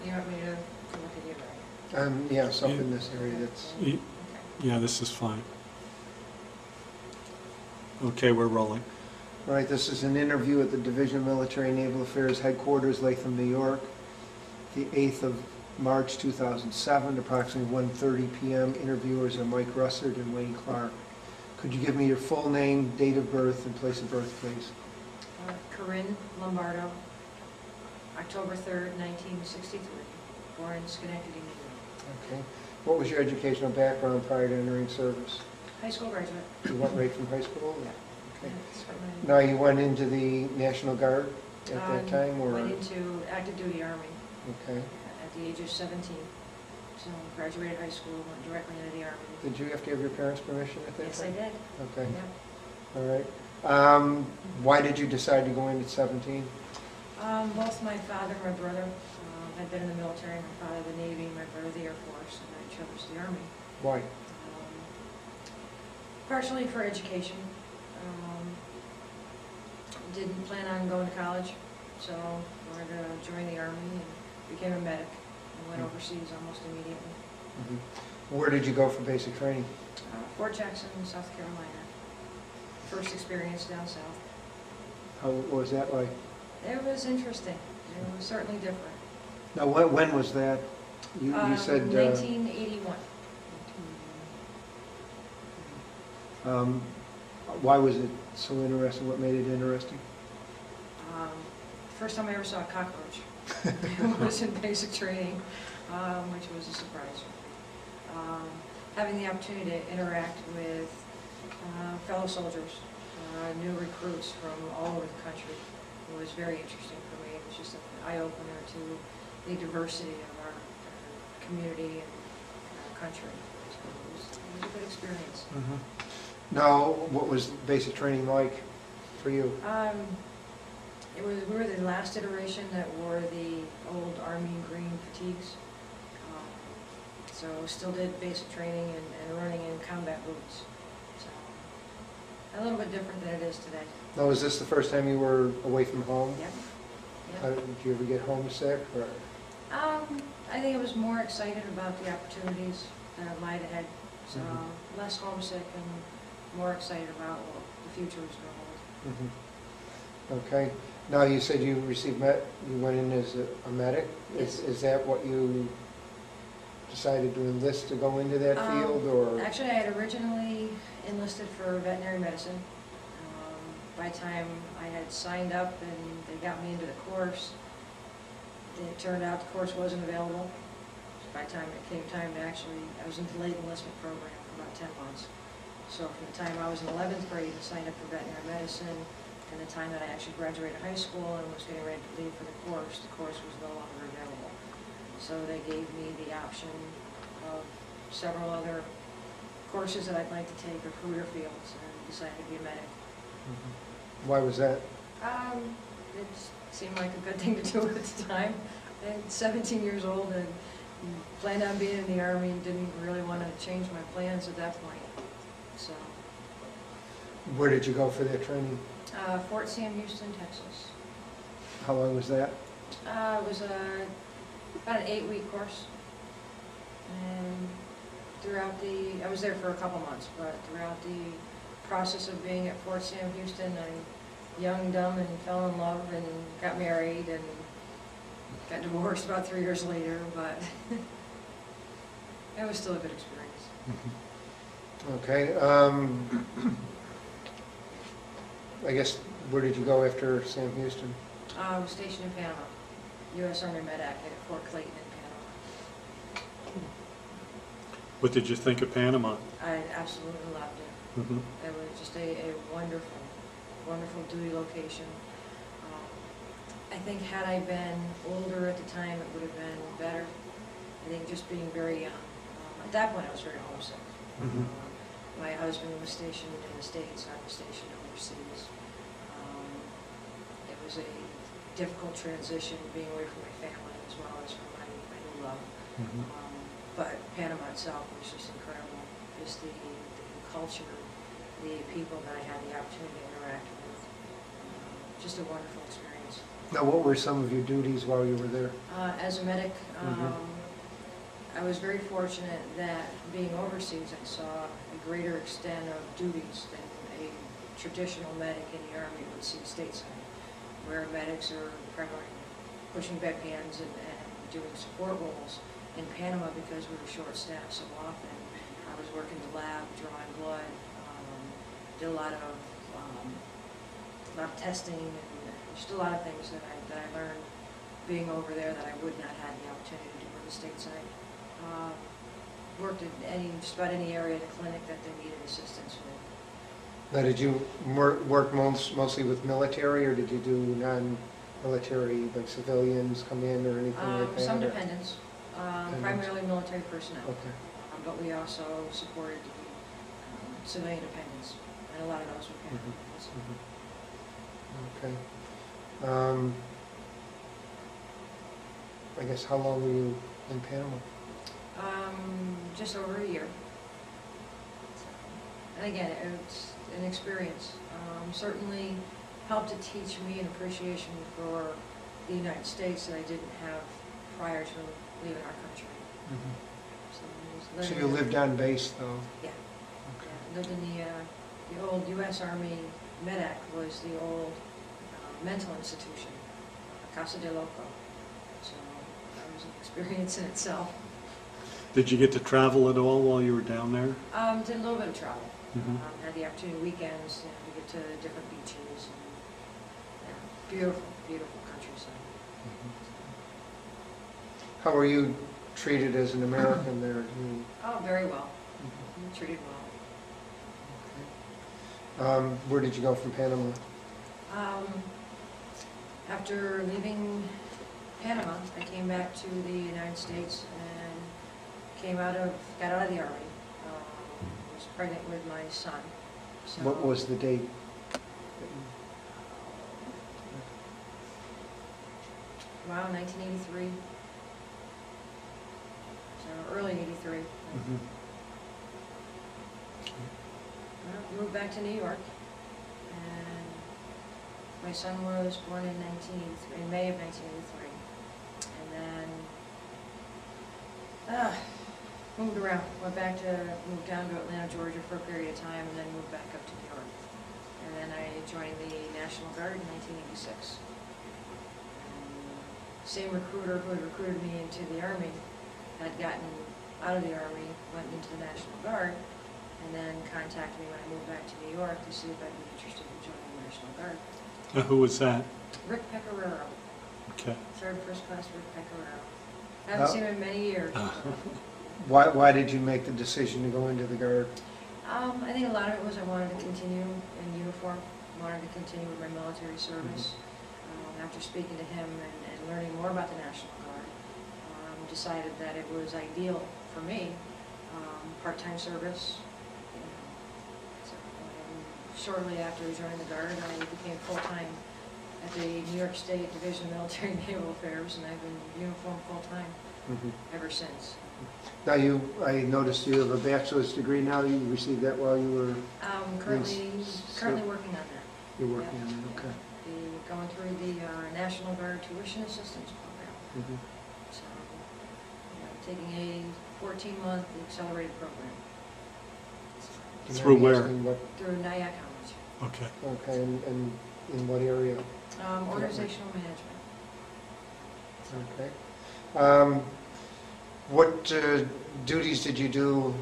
You want me to look at you, right? Yeah, something in this area that's... Okay. Yeah, this is fine. Okay, we're rolling. All right, this is an interview at the Division of Military and Naval Affairs Headquarters, Latham, New York, the 8th of March 2007, approximately 1:30 p.m. Interviewers are Mike Russert and Wayne Clark. Could you give me your full name, date of birth, and place of birth, please? Corine Lombardo, October 3rd, 1963, born in Schenectady, New York. Okay. What was your educational background prior to entering service? High school graduate. You went right from high school? Yeah. Okay. That's what my- Now, you went into the National Guard at that time, or? Went into active duty Army Okay. at the age of 17. So graduated high school, went directly into the Army. Did you have to have your parents' permission at that Yes, I time? did. Okay, Yep. all right. Why did you decide to go in at 17? Both my father and my brother had been in the military. My father the Navy, my brother the Air Force, and I chose the Army. Why? Partially for education. Didn't plan on going to college, so wanted to join the Army and became a medic and went overseas almost immediately. Mhm. Where did you go for basic training? Fort Jackson, South Carolina. First experience down south. How what was that like? It was interesting. It was certainly different. Now, when was that? You said... 1981. Why was it so interesting? What made it interesting? First time I ever saw a cockroach. It was in basic training, which was a surprise. Having the opportunity to interact with fellow soldiers, new recruits from all over the country, was very interesting for me. It was just an eye-opener to the diversity of our community and our country. So it was a good experience. Now, what was basic training like for you? We were the last iteration that wore the old Army green fatigues. So still did basic training and running in combat boots. So a little bit different than it is today. Now, was this the first time you were away from home? Yep. Did you ever get homesick? Or? I think I was more excited about the opportunities that lied ahead. So less homesick and more excited about what the future was going to hold. Okay. Now, you said you received you went in as a medic. Yes. Is that what you decided to enlist to go into that field, or? Actually, I had originally enlisted for veterinary medicine. By the time I had signed up and they got me into the course, it turned out the course wasn't available. By the time it came time to actually, I was in the late enlistment program for about 10 months. So from the time I was in 11th grade and signed up for veterinary medicine, and the time that I actually graduated high school and was getting ready to leave for the course was no longer available. So they gave me the option of several other courses that I'd like to take, or career fields, and decided to be a medic. Why was that? It seemed like a good thing to do at the time. And 17 years old and planned on being in the Army and didn't really want to change my plans at that point. So, Where did you go for that training? Fort Sam Houston, Texas. How long was that? It was about an 8-week course. And I was there for a couple months, but throughout the process of being at Fort Sam Houston, I'm young, dumb, and fell in love and got married and got divorced about 3 years later, but it was still a good experience. Okay. I guess, where did you go after Sam Houston? I was stationed in Panama, U.S. Army Med Act at Fort Clayton in Panama. What did you think of Panama? I absolutely loved it. It was just a wonderful, wonderful duty location. I think had I been older at the time, it would have been better. I think just being very young. At that point, I was very homesick. My husband was stationed in the States, I was stationed overseas. It was a difficult transition being away from my family as well as from my new love. But Panama itself was just incredible. Just the culture, the people that I had the opportunity to interact with. just a wonderful experience. Now, what were some of your duties while you were there? As a medic, Mhm. I was very fortunate that being overseas, I saw a greater extent of duties than a traditional medic in the Army would see stateside, where medics are primarily pushing bedpans and doing support roles. In Panama, because we were short-staffed so often, I was working the lab, drawing blood, did a lot of testing, and just a lot of things that I learned being over there that I would not have the opportunity to do with the stateside. Worked in just about any area in the clinic that they needed assistance with. Now, did you work mostly with military, or did you do non-military, like civilians come in or anything like that? Some or- dependents, Dependents. primarily military personnel, Okay. but we also supported the civilian dependents, and a lot of those were Mhm. Panamanians. Okay. I guess, how long were you in Panama? Just over a year. And again, it's an experience. Certainly helped to teach me an appreciation for the United States that I didn't have prior to leaving our country. So, I was So living you in- lived on base, though? Yeah. Okay. Yeah, lived in the old U.S. Army Medac was the old mental institution, Casa de Loco. So that was an experience in itself. Did you get to travel at all while you were down there? Did a little bit of travel. Mhm. Had the opportunity weekends to get to different beaches and beautiful, beautiful countryside. How were you treated as an American there? Oh, very well. Treated well. Where did you go from Panama? After leaving Panama, I came back to the United States and got out of the Army. Was pregnant with my son. So, What was the date? Wow, 1983. So early 83. Well, moved back to New York, and my son was born in May of 1983, and then moved around. Moved down to Atlanta, Georgia for a period of time, and then moved back up to New York. And then I joined the National Guard in 1986. Same recruiter who had recruited me into the Army had gotten out of the Army, went into the National Guard, and then contacted me when I moved back to New York to see if I'd be interested in joining the National Guard. Who was that? Rick Pecoraro, Okay. third first class Rick Pecoraro. Haven't seen him in many years. Why did you make the decision to go into the Guard? I think a lot of it was I wanted to continue in uniform, wanted to continue with my military service. After speaking to him and learning more about the National Guard, decided that it was ideal for me, part-time service. So, shortly after joining the Guard, I became full-time at the New York State Division of Military and Naval Affairs, and I've been uniformed full-time ever since. Now I noticed you have a bachelor's degree now. You received that while you were, Currently working on that. you're working on it, okay. Going through the National Guard Tuition Assistance Program. So, taking a 14-month accelerated program. Do you Through mind where? asking what- Through Nyack College. Okay. Okay, and in what area? Organizational management. Okay. What duties did you do,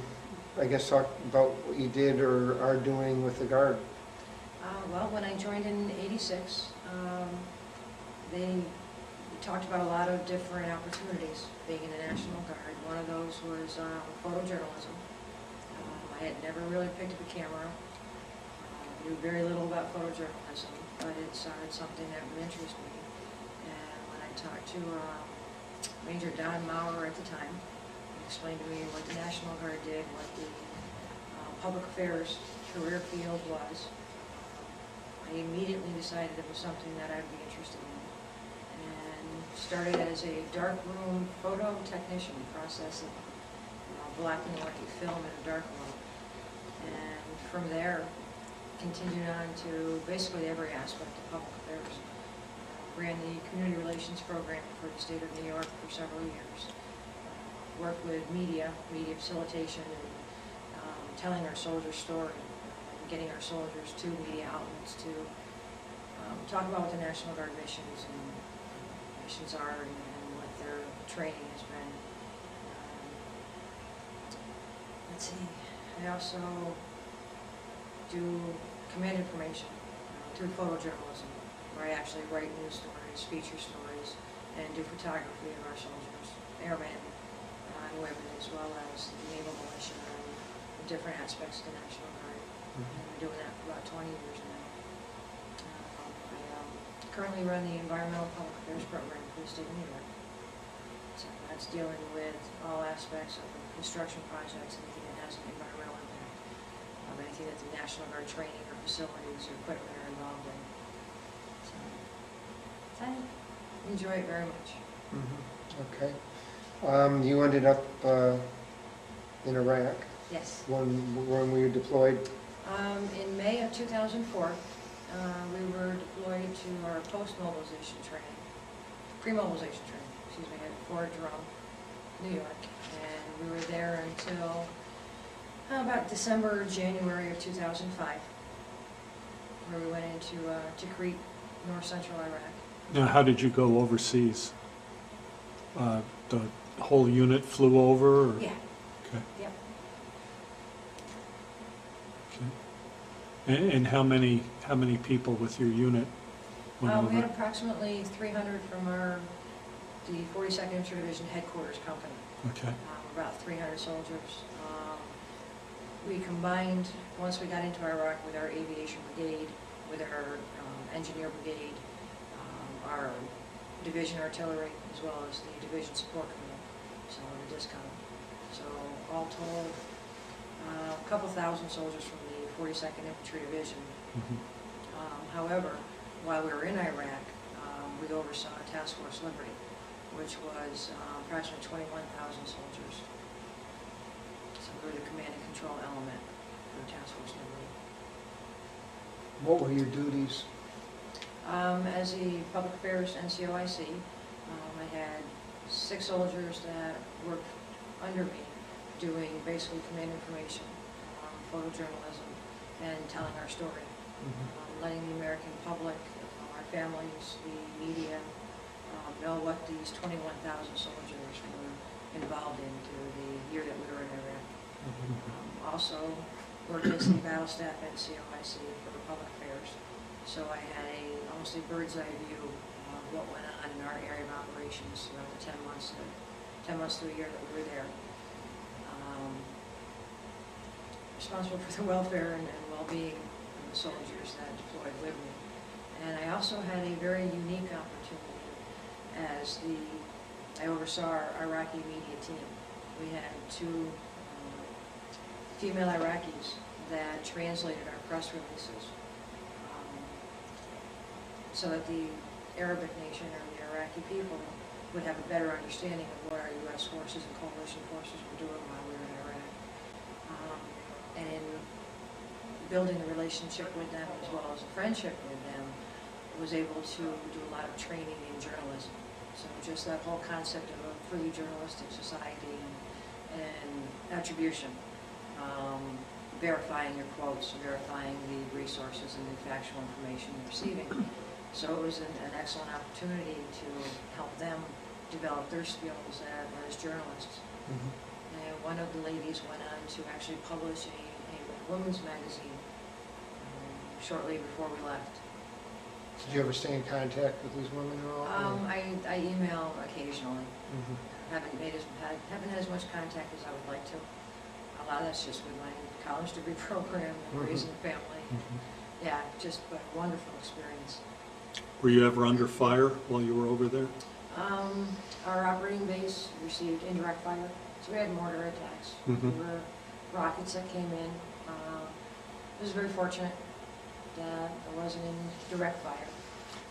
I guess talk about what you did or are doing with the Guard? Well, when I joined in '86, they talked about a lot of different opportunities being in the National Guard. One of those was photojournalism. I had never really picked up a camera. Knew very little about photojournalism, but it sounded something that would interest me. And when I talked to Major Don Maurer at the time, he explained to me what the National Guard did, what the public affairs career field was. I immediately decided it was something that I'd be interested in, and started as a darkroom photo technician, processing black and white film in a dark room. And from there, continued on to basically every aspect of public affairs. Ran the community relations program for the state of New York for several years. Worked with media facilitation, and telling our soldiers' story, and getting our soldiers to media outlets to talk about what the National Guard missions are and what their training has been. Let's see, I also do command information through photojournalism, where I actually write news stories, feature stories, and do photography of our soldiers, airmen, and women, as well as the Naval militia and different aspects of the National Guard. And I've been doing that for about 20 years now. I currently run the Environmental Public Affairs Program for the state of New York. So that's dealing with all aspects of construction projects, anything that has an environmental impact, anything that the National Guard training or facilities or equipment are involved in. So I enjoy it very much. Okay. You ended up in Iraq. Yes. When were you deployed? In May of 2004, we were deployed to our post-mobilization training, pre-mobilization training, excuse me, at Fort Drum, New York. And we were there until about December or January of 2005, where we went into Tikrit, north central Iraq. Now, how did you go overseas? The whole unit flew over? Or? Yeah. Okay. Yep. Okay. And how many people with your unit went over? We had approximately 300 from the 42nd Infantry Division headquarters company. Okay. About 300 soldiers. We combined, once we got into Iraq, with our aviation brigade, with our engineer brigade, our division artillery, as well as the division support command, so the discount. So all told, a couple thousand soldiers from the 42nd Infantry Division. However, while we were in Iraq, we oversaw Task Force Liberty, which was approximately 21,000 soldiers. So we were the command and control element for Task Force Liberty. What were your duties? As a public affairs NCOIC, I had 6 soldiers that worked under me doing basically command information, photojournalism, and telling our story, letting the American public, our families, the media, know what these 21,000 soldiers were involved in through the year that we were in Iraq. Also worked as the battle staff NCOIC for public affairs. So I had almost a bird's eye view of what went on in our area of operations throughout the 10 months to a year that we were there. Responsible for the welfare and well-being of the soldiers that deployed with me. And I also had a very unique opportunity as I oversaw our Iraqi media team. We had 2 female Iraqis that translated our press releases so that the Arabic nation or the Iraqi people would have a better understanding of what our U.S. forces and coalition forces were doing while we were in Iraq. And in building a relationship with them as well as a friendship with them, was able to do a lot of training in journalism. So just that whole concept of a free journalistic society and attribution, verifying your quotes, verifying the resources and the factual information you're receiving. So it was an excellent opportunity to help them develop their skills as journalists. And one of the ladies went on to actually publish a women's magazine shortly before we left. Did you ever stay in contact with these women at all? I email occasionally. Haven't had as much contact as I would like to. A lot of that's just with my college degree program and raising a family. Yeah, just a wonderful experience. Were you ever under fire while you were over there? Our operating base received indirect fire, so we had mortar attacks. There were rockets that came in. It was very fortunate that I wasn't in direct fire.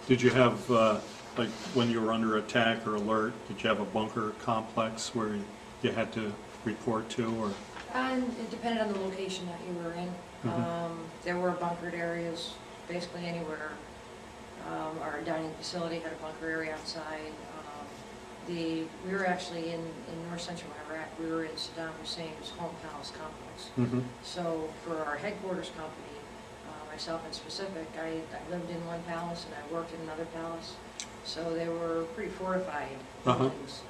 Did you have, like when you were under attack or alert, did you have a bunker complex where you had to report to? Or And it depended on the location that you were in. There were bunkered areas, basically anywhere. Our dining facility had a bunker area outside. We were actually in north central Iraq. We were in Saddam Hussein's home palace complex. So for our headquarters company, myself in specific, I lived in one palace and I worked in another palace. So they were pretty fortified buildings.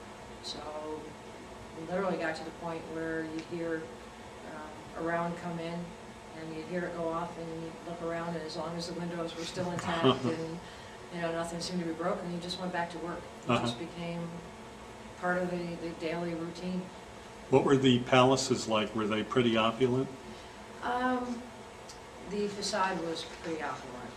So we literally got to the point where you'd hear a round come in and you'd hear it go off and you'd look around, and as long as the windows were still intact and nothing seemed to be broken, you just went back to work. It just became part of the daily routine. What were the palaces like? Were they pretty opulent? The facade was pretty opulent.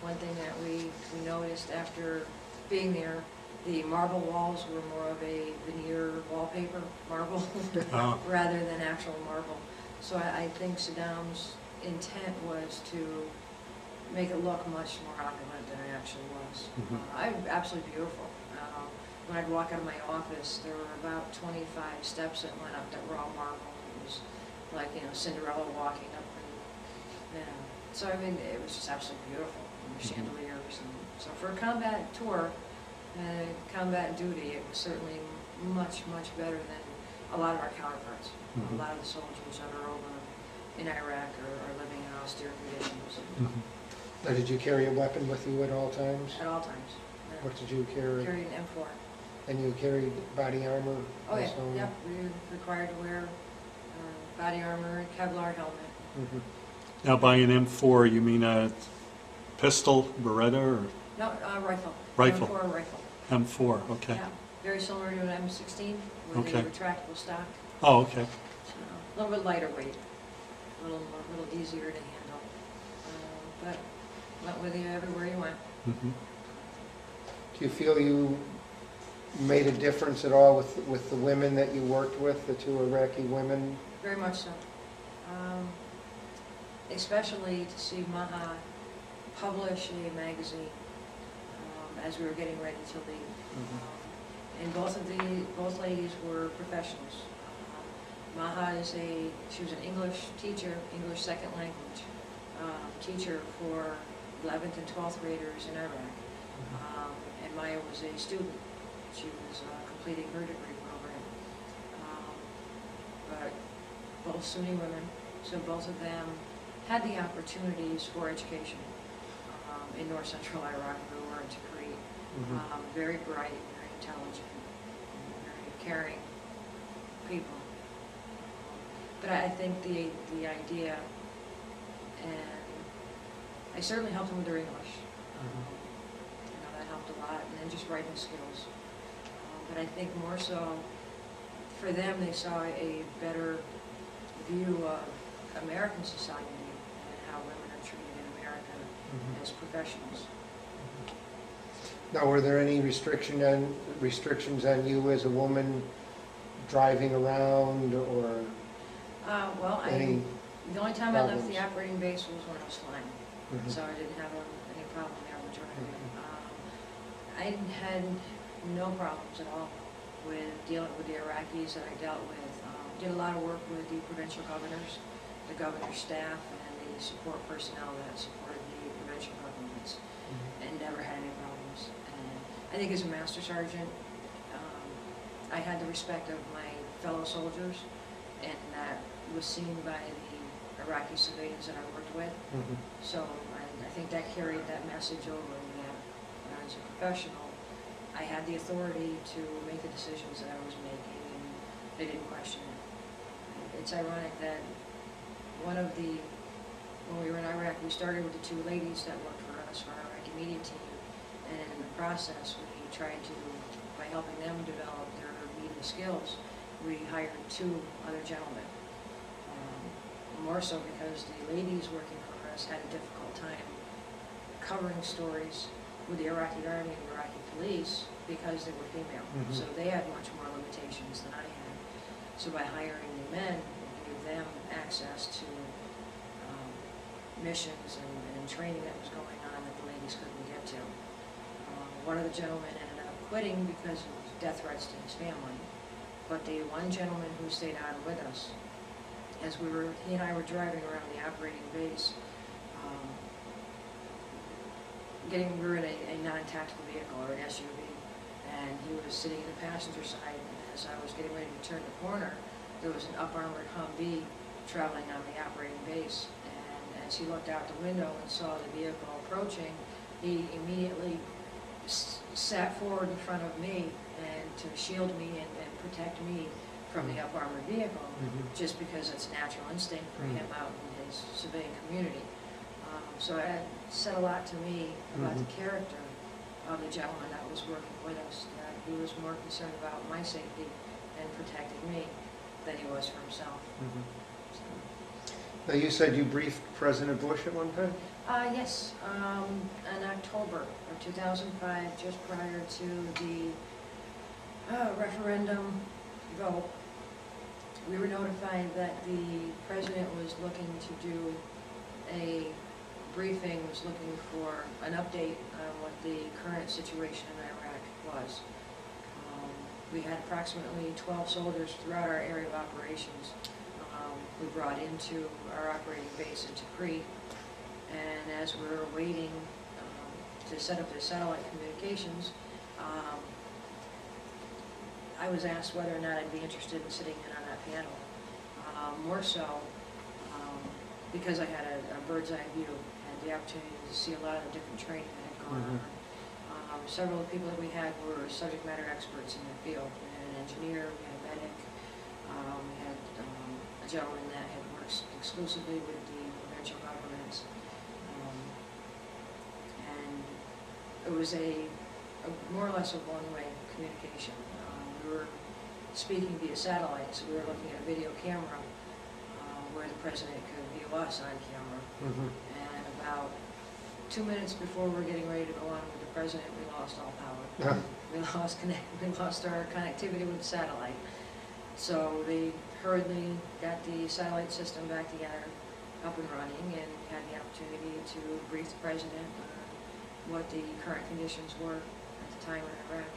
One thing that we noticed after being there, the marble walls were more of a veneer wallpaper marble rather than actual marble. So I think Saddam's intent was to make it look much more opulent than it actually was. Absolutely beautiful. When I'd walk out of my office, there were about 25 steps that went up that were all marble. It was like, Cinderella walking up, and so I mean, it was just absolutely beautiful. And the chandeliers, and so for a combat tour, combat duty, it was certainly much better than a lot of our counterparts. A lot of the soldiers that are over in Iraq are living in austere conditions. Now, did you carry a weapon with you at all times? At all times. Yeah. What did you carry? Carried an M4. And you carried body armor? Oh yeah, also? yep. We were required to wear body armor, Kevlar helmet. Now, by an M4, you mean a pistol, Beretta, or No, rifle. Rifle. M4 rifle. M4? Okay. Yeah, very similar to an M16 with a retractable stock. Oh, okay. So, a little bit lighter weight, a little easier to handle, but went with you everywhere you went. Do you feel you made a difference at all with the women that you worked with, the two Iraqi women? Very much so. Especially to see Maha publish a magazine as we were getting ready to leave. And both ladies were professionals. Maha she was an English teacher, English second language teacher for 11th and 12th graders in Iraq. And Maya was a student. She was completing her degree program. But both Sunni women, so both of them had the opportunities for education in north central Iraq. We were in Tikrit. Very bright, very intelligent, very caring people. But I think the idea, and I certainly helped them with their English. That helped a lot, and then just writing skills. But I think more so for them, they saw a better view of American society and how women are treated in America as professionals. Now, were there any restrictions on you as a woman driving around, or Well, the only time I left the operating base was when I was flying, so I didn't have any problem there with driving. I had no problems at all with dealing with the Iraqis that I dealt with. Did a lot of work with the provincial governors, the governor's staff, and the support personnel that supported the provincial governments, and never had any problems. And I think as a master sergeant, I had the respect of my fellow soldiers, and that was seen by the Iraqi civilians that I worked with. So I think that carried that message over, that when I was a professional, I had the authority to make the decisions that I was making, and they didn't question it. It's ironic that when we were in Iraq, we started with the two ladies that worked for us, for our Iraqi media team, and in the process, we tried to, by helping them develop their media skills, we hired two other gentlemen. More so because the ladies working for us had a difficult time covering stories with the Iraqi Army and the Iraqi police because they were female. So they had much more limitations than I had. So by hiring the men, we gave them access to missions and training that was going on that the ladies couldn't get to. One of the gentlemen ended up quitting because of death threats to his family. But the one gentleman who stayed on with us, as he and I were driving around the operating base, we were in a non-tactical vehicle, or an SUV, and he was sitting in the passenger side, and as I was getting ready to turn the corner, there was an up-armored Humvee traveling on the operating base, and as he looked out the window and saw the vehicle approaching, he immediately sat forward in front of me and to shield me and protect me from the up-armored vehicle, just because it's natural instinct for him out in his civilian community. So it said a lot to me about the character of the gentleman that was working with us, that he was more concerned about my safety and protecting me than he was for himself. So. Now, you said you briefed President Bush at one time? Yes, in October of 2005, just prior to the referendum vote, we were notified that the president was looking to do a briefing, was looking for an update on what the current situation in Iraq was. We had approximately 12 soldiers throughout our area of operations we brought into our operating base in Tikrit, and as we were waiting to set up the satellite communications, I was asked whether or not I'd be interested in sitting in on that panel. More so because I had a bird's eye view, had the opportunity to see a lot of the different training that had gone on. Several of the people that we had were subject matter experts in their field. We had an engineer, we had a medic, we had a gentleman that had worked exclusively with the provincial governments. And it was a more or less a one-way communication. We were speaking via satellite, so we were looking at a video camera where the president could view us on camera. And about 2 minutes before we were getting ready to go on with the president, we lost all power. We lost our connectivity with the satellite. So they hurriedly got the satellite system back together, up and running, and had the opportunity to brief the president on what the current conditions were at the time in Iraq.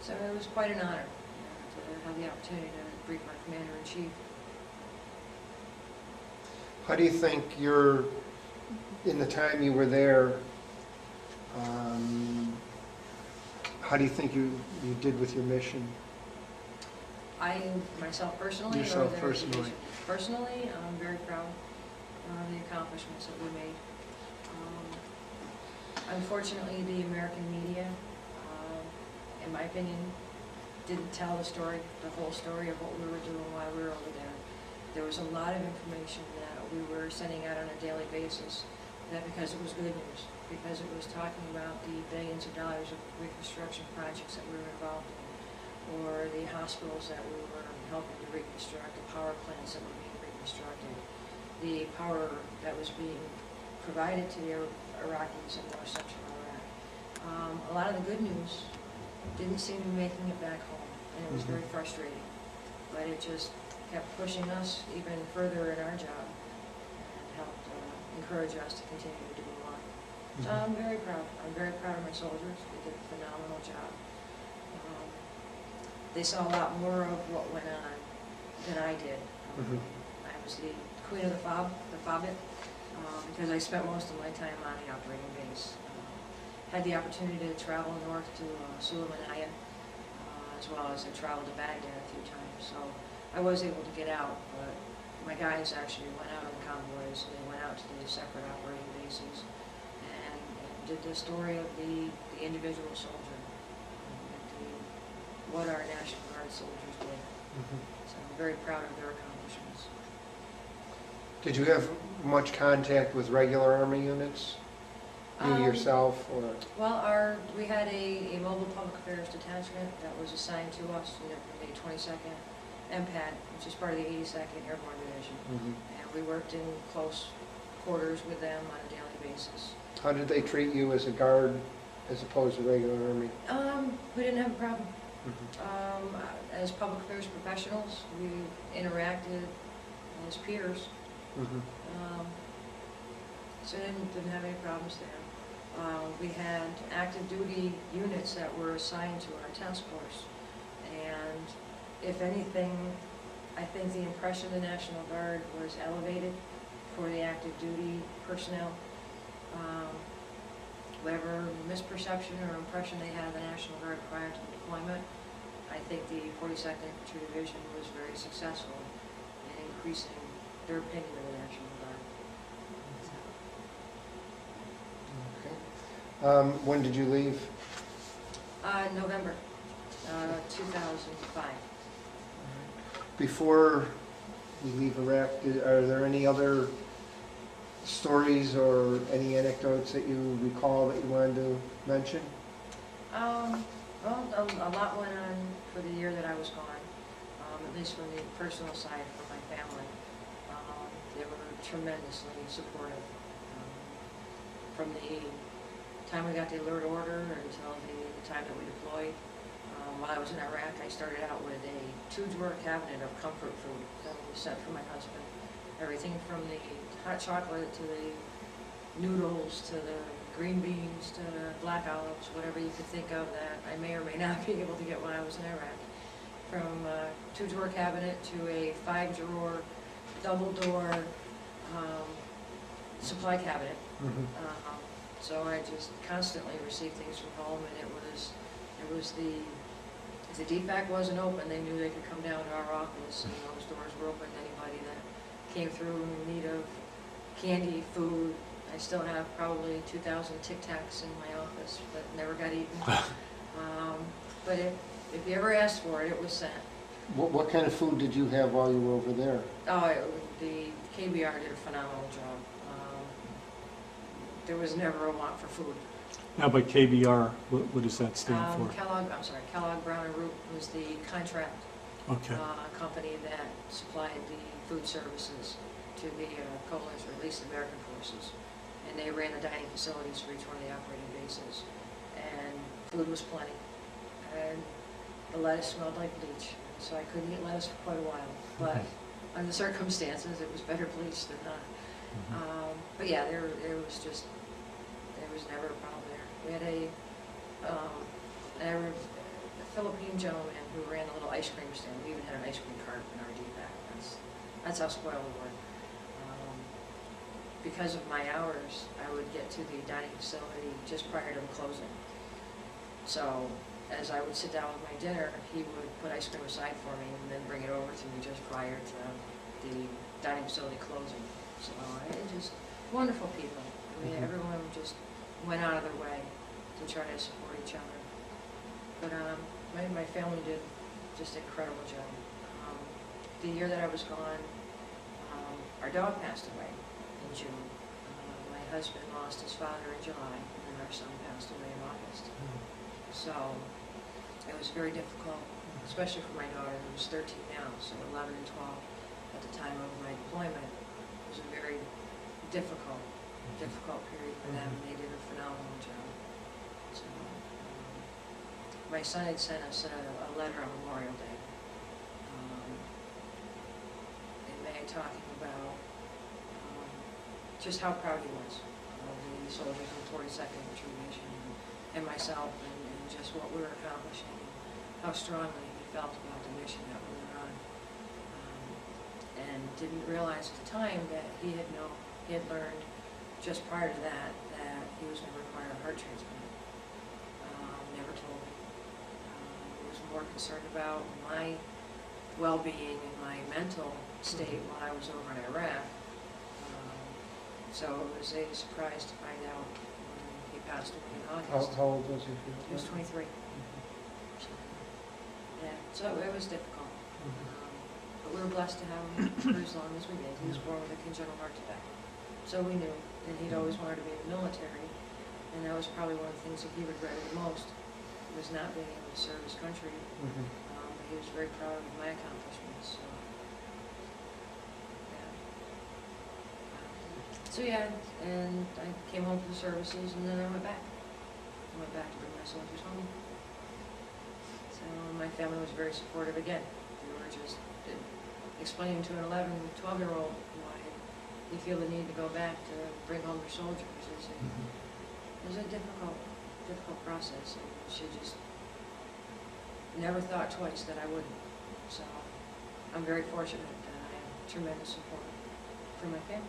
So it was quite an honor to have the opportunity to brief my commander-in-chief. How do you think in the time you were there, how do you think you did with your mission? Myself personally? Yourself or personally. Division? Personally, I'm very proud of the accomplishments that we made. Unfortunately, the American media, in my opinion, didn't tell the whole story of what we were doing while we were over there. There was a lot of information that we were sending out on a daily basis, that because it was good news, because it was talking about the billions of dollars of reconstruction projects that we were involved in, or the hospitals that we were helping to reconstruct, the power plants that were being reconstructed, the power that was being provided to the Iraqis in North Central Iraq. A lot of the good news didn't seem to be making it back home, and it was very frustrating. But it just kept pushing us even further in our job and helped encourage us to continue to do more. So I'm very proud. I'm very proud of my soldiers. They did a phenomenal job. They saw a lot more of what went on than I did. I was the queen of the fobbit, because I spent most of my time on the operating base. Had the opportunity to travel north to Sulaymaniyah, as well as I traveled to Baghdad a few times. So I was able to get out, but my guys actually went out on convoys, and they went out to the separate operating bases and did the story of the individual soldier, what our National Guard soldiers did. So I'm very proud of their accomplishments. Did you have much contact with regular Army units? You yourself, or? Well, we had a mobile public affairs detachment that was assigned to us in the 22nd MPAD, which is part of the 82nd Airborne Division. And we worked in close quarters with them on a daily basis. How did they treat you as a guard as opposed to regular Army? We didn't have a problem. As public affairs professionals, we interacted as peers. So didn't have any problems there. We had active duty units that were assigned to our task force, and if anything I think the impression of the National Guard was elevated for the active duty personnel. Whatever misperception or impression they had of the National Guard prior to deployment, I think the 42nd Infantry Division was very successful in increasing their opinion of the National Guard. Okay. When did you leave? November 2005. Before you leave Iraq, are there any other stories or any anecdotes that you recall that you wanted to mention? Well, a lot went on for the year that I was gone, at least from the personal side for my family. They were tremendously supportive. From the time we got the alert order until the time that we deployed. While I was in Iraq, I started out with a 2-drawer cabinet of comfort food that was sent for my husband. Everything from the hot chocolate to the noodles to the green beans to the black olives, whatever you could think of that I may or may not be able to get when I was in Iraq. From a 2-drawer cabinet to a 5-drawer, double-door supply cabinet. So I just constantly received things from home, and it was if the DPAC wasn't open, they knew they could come down to our office, and those doors were open to anybody that came through in need of candy, food. I still have probably 2,000 Tic Tacs in my office, but never got eaten. But if you ever asked for it, it was sent. What kind of food did you have while you were over there? Oh, the KBR did a phenomenal job. There was never a want for food. Now, by KBR, what does that stand for? Kellogg Brown and Root was the contract Okay. company that supplied the food services to the coalition, or at least the American forces. And they ran the dining facilities for each one of the operating bases. And food was plenty. And the lettuce smelled like bleach, so I couldn't eat lettuce for quite a while. But under the circumstances, it was better bleach than not. But yeah, there was never a problem there. We had a Philippine gentleman who ran a little ice cream stand. We even had an ice cream cart in our DPAC. That's how spoiled we were. Because of my hours, I would get to the dining facility just prior to the closing. So as I would sit down with my dinner, he would put ice cream aside for me and then bring it over to me just prior to the dining facility closing. So it just wonderful people. I mean, everyone just went out of their way to try to support each other. But my family did just an incredible job. The year that I was gone, our dog passed away in June. My husband lost his father in July, and then our son passed away in August. So it was very difficult, especially for my daughter, who was 13 now, so 11 and 12 at the time of my deployment. It was a very difficult period for them, and they did a phenomenal job. So, my son had sent us a letter on Memorial Day in May talking about just how proud he was of the soldiers in the 42nd Infantry Division and myself, and just what we were accomplishing, and how strongly he felt about the mission that we were on. And didn't realize at the time that he had learned just prior to that he was going to require a heart transplant. Never told me. He was more concerned about my well-being and my mental state while I was over in Iraq. So it was a surprise to find out when he passed away in August. How old was he? He was 23. So, yeah, so it was difficult. But we were blessed to have him for as long as we did. He was born with a congenital heart defect. So we knew that he'd always wanted to be in the military, and that was probably one of the things that he regretted the most, was not being able to serve his country. But he was very proud of my accomplishments. So yeah, and I came home from the services, and then I went back. I went back to bring my soldiers home. So my family was very supportive again. We were just explaining to an 11, 12-year-old why you feel the need to go back to bring home your soldiers. It was a difficult process, and she just never thought twice that I wouldn't. So I'm very fortunate that I have tremendous support from my family.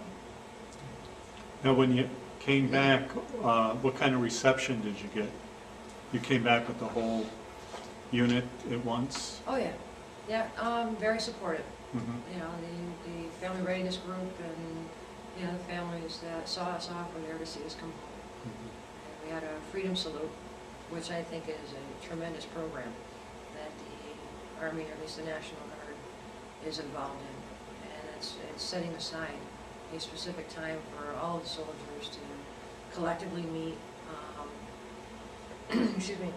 Now, when you came back, what kind of reception did you get? You came back with the whole unit at once? Oh, yeah. Yeah, very supportive. Mhm. You know, the family readiness group and, you know, the families that saw us off were there to see us come home. Mhm. And we had a freedom salute, which I think is a tremendous program that the Army, or at least the National Guard, is involved in. And it's setting aside a specific time for all of the soldiers to collectively meet, excuse me,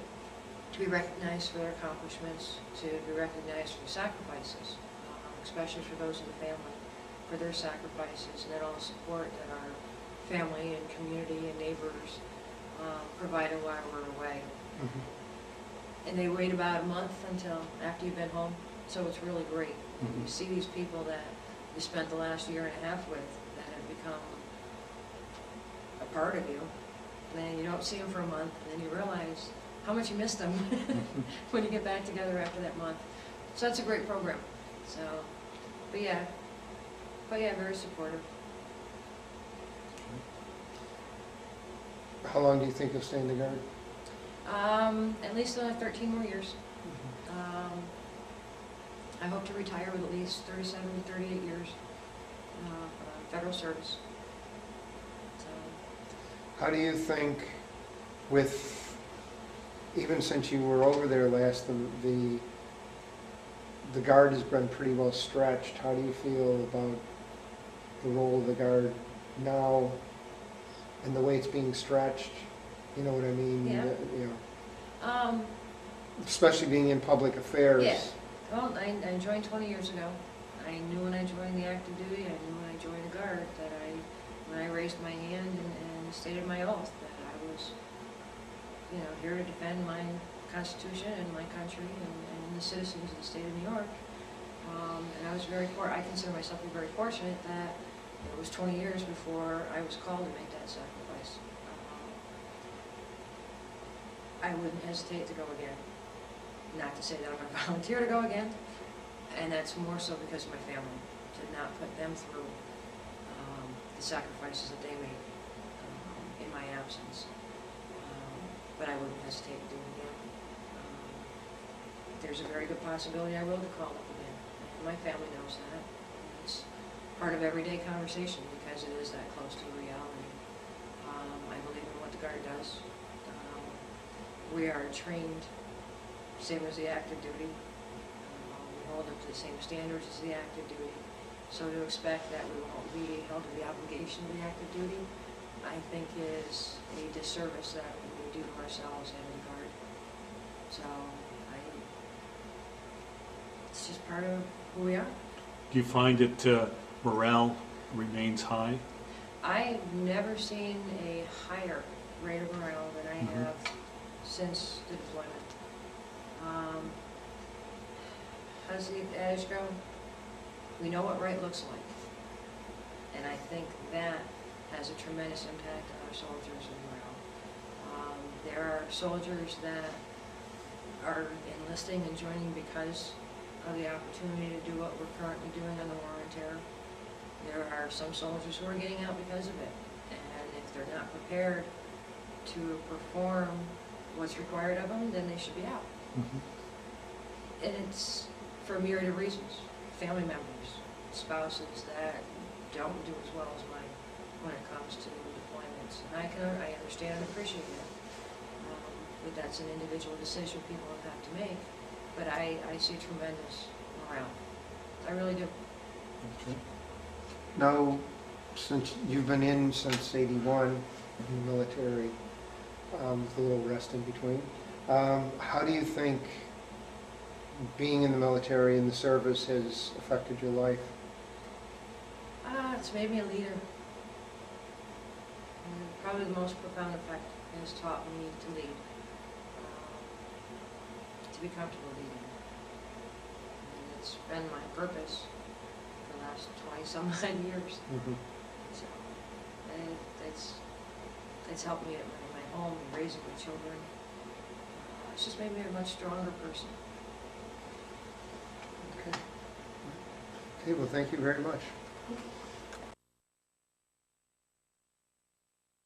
to be recognized for their accomplishments, to be recognized for sacrifices, especially for those in the family, for their sacrifices, and then all the support that our family and community and neighbors provided while we're away. Mhm. And they wait about a month until after you've been home, so it's really great. Mhm. You see these people that you spent the last year and a half with that have become a part of you, and then you don't see them for a month, and then you realize how much you missed them when you get back together after that month. So that's a great program. So, but yeah, very supportive. How long do you think you'll stay in the Guard? At least another 13 more years. I hope to retire with at least 37 to 38 years of federal service. So, How do you think, with, even since you were over there last, the Guard has been pretty well stretched. How do you feel about the role of the Guard now and the way it's being stretched? You know what I mean? Yeah. You know, um, especially being in public affairs. Yeah. Well, I joined 20 years ago. I knew when I joined the active duty, I knew when I joined the Guard, that when I raised my hand and stated my oath, that I was, you know, here to defend my Constitution and my country and the citizens of the state of New York. And I was I consider myself to be very fortunate that it was 20 years before I was called to make that sacrifice. I wouldn't hesitate to go again. Not to say that I'm going to volunteer to go again, and that's more so because of my family, to not put them through the sacrifices that they made in my absence. But I wouldn't hesitate to do it again. There's a very good possibility I will be called up again, and my family knows that. It's part of everyday conversation because it is that close to reality. I believe in what the Guard does. We are trained same as the active duty. We hold up to the same standards as the active duty. So to expect that we won't be held to the obligation of the active duty, I think is a disservice that we do to ourselves and the Guard. So it's just part of who we are. Do you find that morale remains high? I've never seen a higher rate of morale than I Mhm. have since the deployment. How does the adage go? We know what right looks like. And I think that has a tremendous impact on our soldiers and morale. There are soldiers that are enlisting and joining because of the opportunity to do what we're currently doing on the war on terror. There are some soldiers who are getting out because of it. And if they're not prepared to perform what's required of them, then they should be out. Mhm. And it's for a myriad of reasons. Family members, spouses that don't do as well as mine when it comes to deployments. And I understand and appreciate that. But that's an individual decision people have to make. But I see tremendous morale. I really do. Okay. Now, since you've been in since '81 in the military, with a little rest in between, how do you think being in the military and the service has affected your life? It's made me a leader. And probably the most profound effect has taught me to lead, to be comfortable leading. And it's been my purpose for the last 20-some odd years. Mhm. So, and it's helped me at my home and raising my children. It's just made me a much stronger person. Okay. Okay, well, thank you very much.